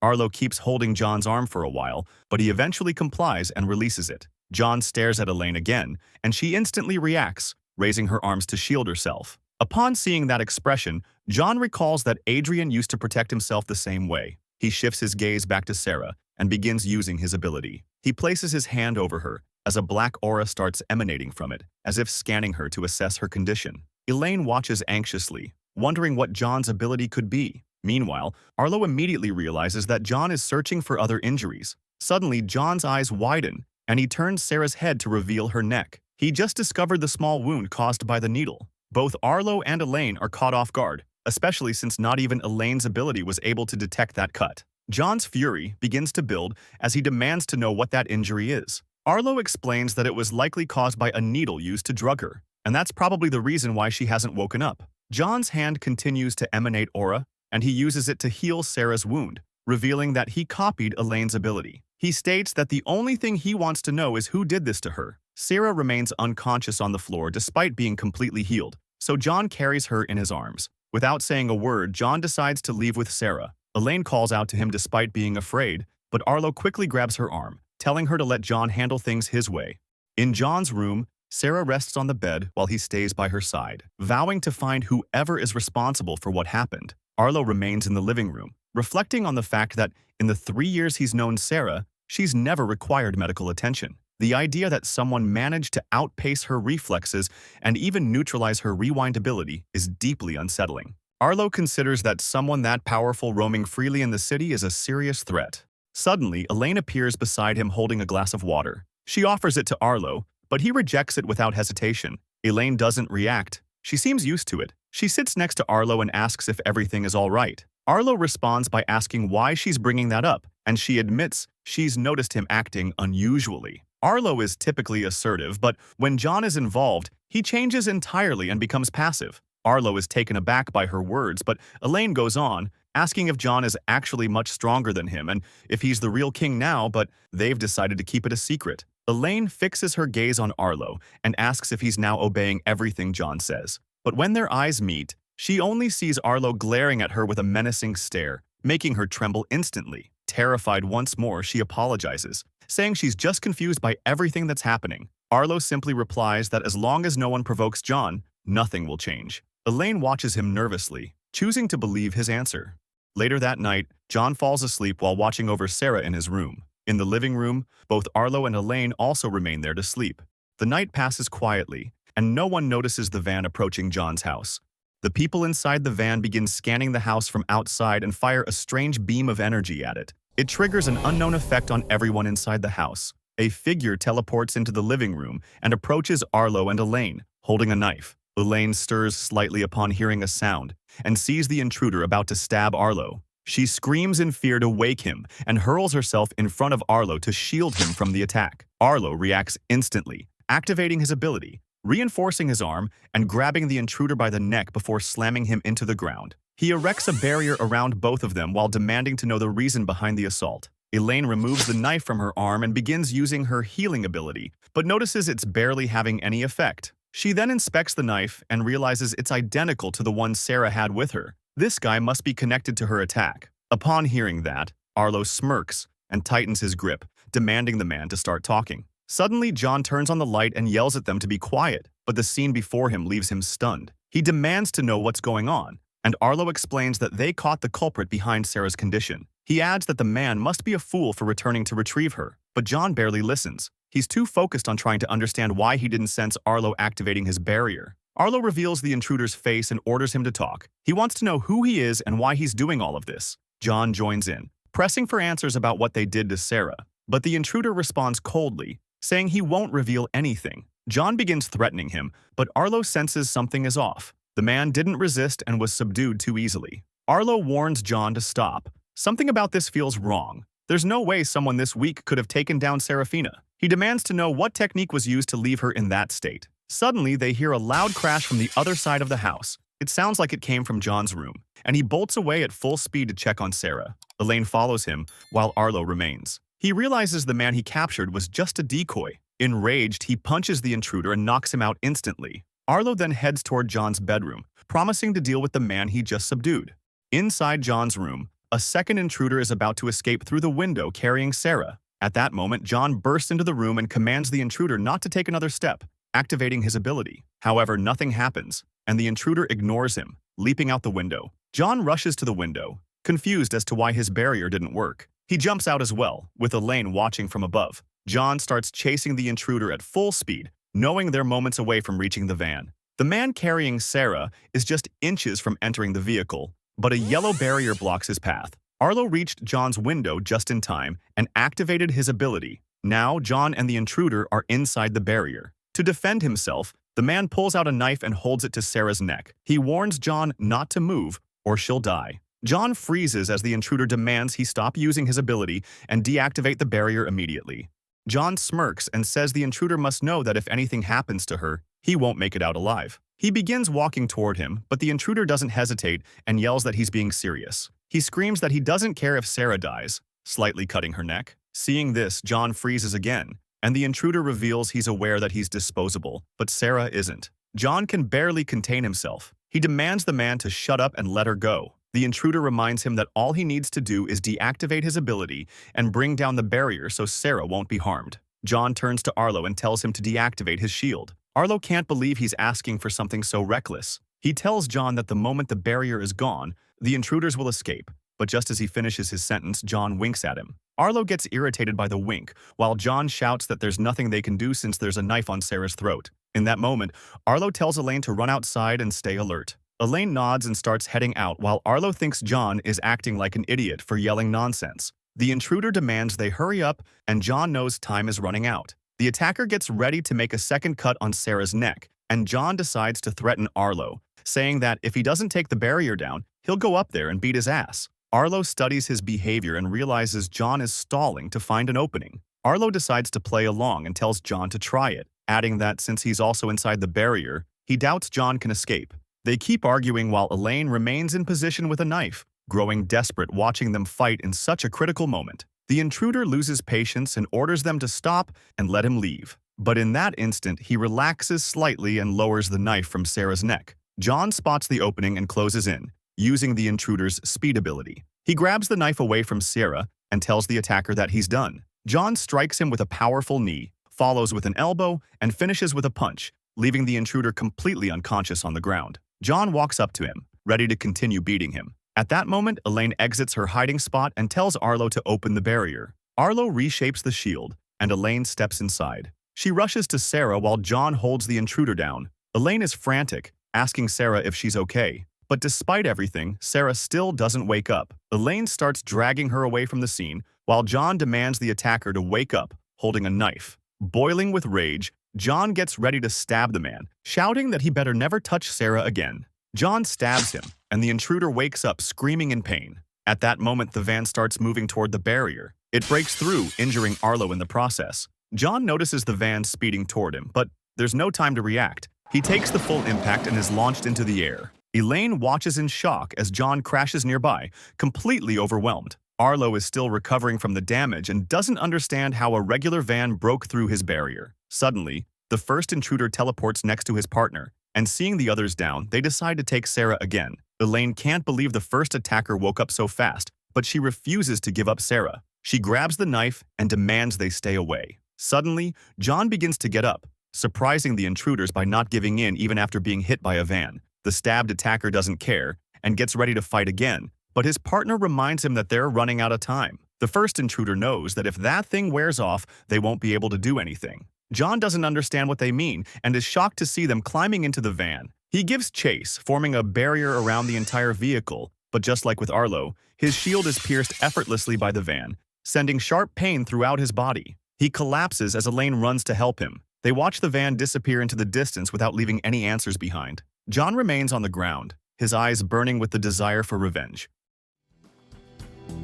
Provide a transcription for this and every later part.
Arlo keeps holding John's arm for a while, but he eventually complies and releases it. John stares at Elaine again, and she instantly reacts, raising her arms to shield herself. Upon seeing that expression, John recalls that Adrian used to protect himself the same way. He shifts his gaze back to Sarah and begins using his ability. He places his hand over her as a black aura starts emanating from it, as if scanning her to assess her condition. Elaine watches anxiously, wondering what John's ability could be. Meanwhile, Arlo immediately realizes that John is searching for other injuries. Suddenly, John's eyes widen, and he turns Sarah's head to reveal her neck. He just discovered the small wound caused by the needle. Both Arlo and Elaine are caught off guard, especially since not even Elaine's ability was able to detect that cut. John's fury begins to build as he demands to know what that injury is. Arlo explains that it was likely caused by a needle used to drug her, and that's probably the reason why she hasn't woken up. John's hand continues to emanate aura, and he uses it to heal Sarah's wound, revealing that he copied Elaine's ability. He states that the only thing he wants to know is who did this to her. Sarah remains unconscious on the floor despite being completely healed, so John carries her in his arms. Without saying a word, John decides to leave with Sarah. Elaine calls out to him despite being afraid, but Arlo quickly grabs her arm, telling her to let John handle things his way. In John's room, Sarah rests on the bed while he stays by her side, vowing to find whoever is responsible for what happened. Arlo remains in the living room, reflecting on the fact that in the 3 years he's known Sarah, she's never required medical attention. The idea that someone managed to outpace her reflexes and even neutralize her rewind ability is deeply unsettling. Arlo considers that someone that powerful roaming freely in the city is a serious threat. Suddenly, Elaine appears beside him holding a glass of water. She offers it to Arlo, but he rejects it without hesitation. Elaine doesn't react. She seems used to it. She sits next to Arlo and asks if everything is all right. Arlo responds by asking why she's bringing that up, and she admits she's noticed him acting unusually. Arlo is typically assertive, but when John is involved, he changes entirely and becomes passive. Arlo is taken aback by her words, but Elaine goes on, asking if John is actually much stronger than him and if he's the real king now, but they've decided to keep it a secret. Elaine fixes her gaze on Arlo and asks if he's now obeying everything John says. But when their eyes meet, she only sees Arlo glaring at her with a menacing stare, making her tremble instantly. Terrified once more, she apologizes, saying she's just confused by everything that's happening. Arlo simply replies that as long as no one provokes John, nothing will change. Elaine watches him nervously, choosing to believe his answer. Later that night, John falls asleep while watching over Sarah in his room. In the living room, both Arlo and Elaine also remain there to sleep. The night passes quietly, and no one notices the van approaching John's house. The people inside the van begin scanning the house from outside and fire a strange beam of energy at it. It triggers an unknown effect on everyone inside the house. A figure teleports into the living room and approaches Arlo and Elaine, holding a knife. Elaine stirs slightly upon hearing a sound and sees the intruder about to stab Arlo. She screams in fear to wake him and hurls herself in front of Arlo to shield him from the attack. Arlo reacts instantly, activating his ability, reinforcing his arm and grabbing the intruder by the neck before slamming him into the ground. He erects a barrier around both of them while demanding to know the reason behind the assault. Elaine removes the knife from her arm and begins using her healing ability, but notices it's barely having any effect. She then inspects the knife and realizes it's identical to the one Sarah had with her. This guy must be connected to her attack. Upon hearing that, Arlo smirks and tightens his grip, demanding the man to start talking. Suddenly, John turns on the light and yells at them to be quiet, but the scene before him leaves him stunned. He demands to know what's going on, and Arlo explains that they caught the culprit behind Sarah's condition. He adds that the man must be a fool for returning to retrieve her, but John barely listens. He's too focused on trying to understand why he didn't sense Arlo activating his barrier. Arlo reveals the intruder's face and orders him to talk. He wants to know who he is and why he's doing all of this. John joins in, pressing for answers about what they did to Sarah, but the intruder responds coldly, saying he won't reveal anything. John begins threatening him, but Arlo senses something is off. The man didn't resist and was subdued too easily. Arlo warns John to stop. Something about this feels wrong. There's no way someone this weak could have taken down Serafina. He demands to know what technique was used to leave her in that state. Suddenly, they hear a loud crash from the other side of the house. It sounds like it came from John's room, and he bolts away at full speed to check on Sarah. Elaine follows him, while Arlo remains. He realizes the man he captured was just a decoy. Enraged, he punches the intruder and knocks him out instantly. Arlo then heads toward John's bedroom, promising to deal with the man he just subdued. Inside John's room, a second intruder is about to escape through the window carrying Sarah. At that moment, John bursts into the room and commands the intruder not to take another step, activating his ability. However, nothing happens, and the intruder ignores him, leaping out the window. John rushes to the window, confused as to why his barrier didn't work. He jumps out as well, with Elaine watching from above. John starts chasing the intruder at full speed, knowing they're moments away from reaching the van. The man carrying Sarah is just inches from entering the vehicle, but a yellow barrier blocks his path. Arlo reached John's window just in time and activated his ability. Now, John and the intruder are inside the barrier. To defend himself, the man pulls out a knife and holds it to Sarah's neck. He warns John not to move, or she'll die. John freezes as the intruder demands he stop using his ability and deactivate the barrier immediately. John smirks and says the intruder must know that if anything happens to her, he won't make it out alive. He begins walking toward him, but the intruder doesn't hesitate and yells that he's being serious. He screams that he doesn't care if Sarah dies, slightly cutting her neck. Seeing this, John freezes again, and the intruder reveals he's aware that he's disposable, but Sarah isn't. John can barely contain himself. He demands the man to shut up and let her go. The intruder reminds him that all he needs to do is deactivate his ability and bring down the barrier so Sarah won't be harmed. John turns to Arlo and tells him to deactivate his shield. Arlo can't believe he's asking for something so reckless. He tells John that the moment the barrier is gone, the intruders will escape, but just as he finishes his sentence, John winks at him. Arlo gets irritated by the wink, while John shouts that there's nothing they can do since there's a knife on Sarah's throat. In that moment, Arlo tells Elaine to run outside and stay alert. Elaine nods and starts heading out while Arlo thinks John is acting like an idiot for yelling nonsense. The intruder demands they hurry up, and John knows time is running out. The attacker gets ready to make a second cut on Sarah's neck, and John decides to threaten Arlo, saying that if he doesn't take the barrier down, he'll go up there and beat his ass. Arlo studies his behavior and realizes John is stalling to find an opening. Arlo decides to play along and tells John to try it, adding that since he's also inside the barrier, he doubts John can escape. They keep arguing while Elaine remains in position with a knife, growing desperate watching them fight in such a critical moment. The intruder loses patience and orders them to stop and let him leave. But in that instant, he relaxes slightly and lowers the knife from Sarah's neck. John spots the opening and closes in, using the intruder's speed ability. He grabs the knife away from Sarah and tells the attacker that he's done. John strikes him with a powerful knee, follows with an elbow, and finishes with a punch, leaving the intruder completely unconscious on the ground. John walks up to him, ready to continue beating him. At that moment, Elaine exits her hiding spot and tells Arlo to open the barrier. Arlo reshapes the shield, and Elaine steps inside. She rushes to Sarah while John holds the intruder down. Elaine is frantic, asking Sarah if she's okay. But despite everything, Sarah still doesn't wake up. Elaine starts dragging her away from the scene, while John demands the attacker to wake up, holding a knife. Boiling with rage, John gets ready to stab the man, shouting that he better never touch Sarah again. John stabs him, and the intruder wakes up screaming in pain. At that moment, the van starts moving toward the barrier. It breaks through, injuring Arlo in the process. John notices the van speeding toward him, but there's no time to react. He takes the full impact and is launched into the air. Elaine watches in shock as John crashes nearby, completely overwhelmed. Arlo is still recovering from the damage and doesn't understand how a regular van broke through his barrier. Suddenly, the first intruder teleports next to his partner, and seeing the others down, they decide to take Sarah again. Elaine can't believe the first attacker woke up so fast, but she refuses to give up Sarah. She grabs the knife and demands they stay away. Suddenly, John begins to get up, surprising the intruders by not giving in even after being hit by a van. The stabbed attacker doesn't care and gets ready to fight again, but his partner reminds him that they're running out of time. The first intruder knows that if that thing wears off, they won't be able to do anything. John doesn't understand what they mean and is shocked to see them climbing into the van. He gives chase, forming a barrier around the entire vehicle, but just like with Arlo, his shield is pierced effortlessly by the van, sending sharp pain throughout his body. He collapses as Elaine runs to help him. They watch the van disappear into the distance without leaving any answers behind. John remains on the ground, his eyes burning with the desire for revenge.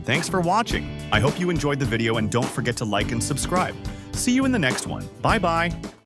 Thanks for watching. I hope you enjoyed the video and don't forget to like and subscribe. See you in the next one. Bye-bye.